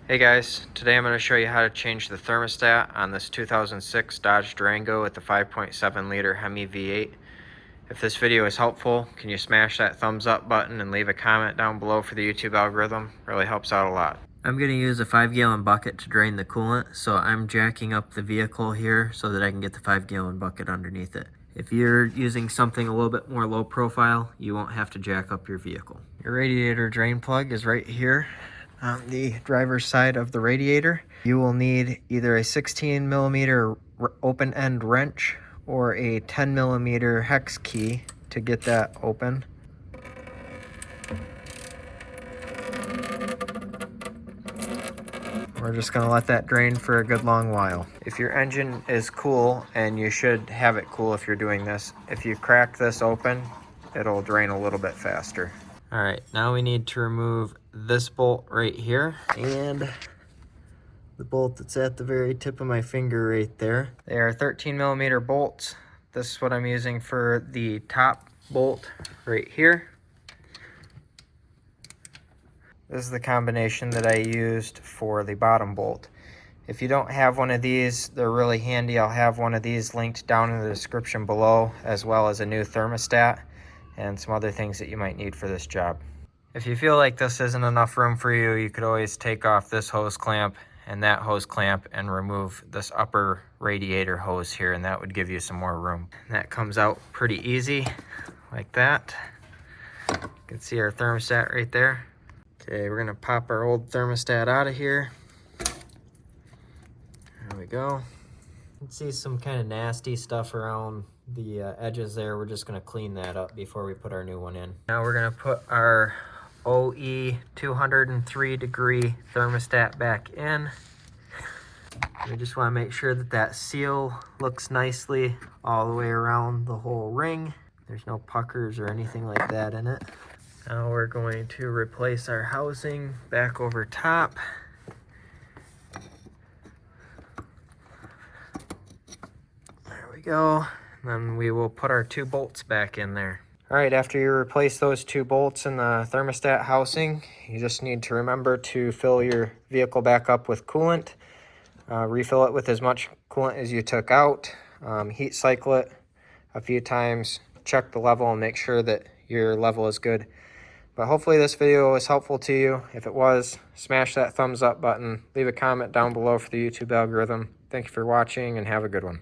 Hey guys, today I'm going to show you how to change the thermostat on this 2006 Dodge Durango with the 5.7 liter Hemi V8. If this video is helpful, can you smash that thumbs up button and leave a comment down below for the YouTube algorithm? Really helps out a lot. I'm going to use a 5-gallon bucket to drain the coolant, so I'm jacking up the vehicle here so that I can get the 5-gallon bucket underneath it. If you're using something a little bit more low profile, you won't have to jack up your vehicle. Your radiator drain plug is right here on the driver's side of the radiator. You will need either a 16 millimeter open end wrench or a 10 millimeter hex key to get that open. We're just gonna let that drain for a good long while. If your engine is cool, and you should have it cool if you're doing this, if you crack this open, it'll drain a little bit faster. All right, now we need to remove this bolt right here and the bolt that's at the very tip of my finger right there. They are 13 millimeter bolts. This is what I'm using for the top bolt right here. This is the combination that I used for the bottom bolt. If you don't have one of these, they're really handy. I'll have one of these linked down in the description below, as well as a new thermostat and some other things that you might need for this job. If you feel like this isn't enough room for you, you could always take off this hose clamp and that hose clamp and remove this upper radiator hose here, and that would give you some more room. And that comes out pretty easy, like that. You can see our thermostat right there. Okay, we're gonna pop our old thermostat out of here. There we go. You can see some kind of nasty stuff around the edges there. We're just gonna clean that up before we put our new one in. Now we're gonna put our OE 203 degree thermostat back in. We just wanna make sure that that seal looks nicely all the way around the whole ring. There's no puckers or anything like that in it. Now we're going to replace our housing back over top. There we go. Then we will put our 2 bolts back in there. All right, after you replace those 2 bolts in the thermostat housing, you just need to remember to fill your vehicle back up with coolant. Refill it with as much coolant as you took out. Heat cycle it a few times. Check the level and make sure that your level is good. But hopefully this video was helpful to you. If it was, smash that thumbs up button. Leave a comment down below for the YouTube algorithm. Thank you for watching and have a good one.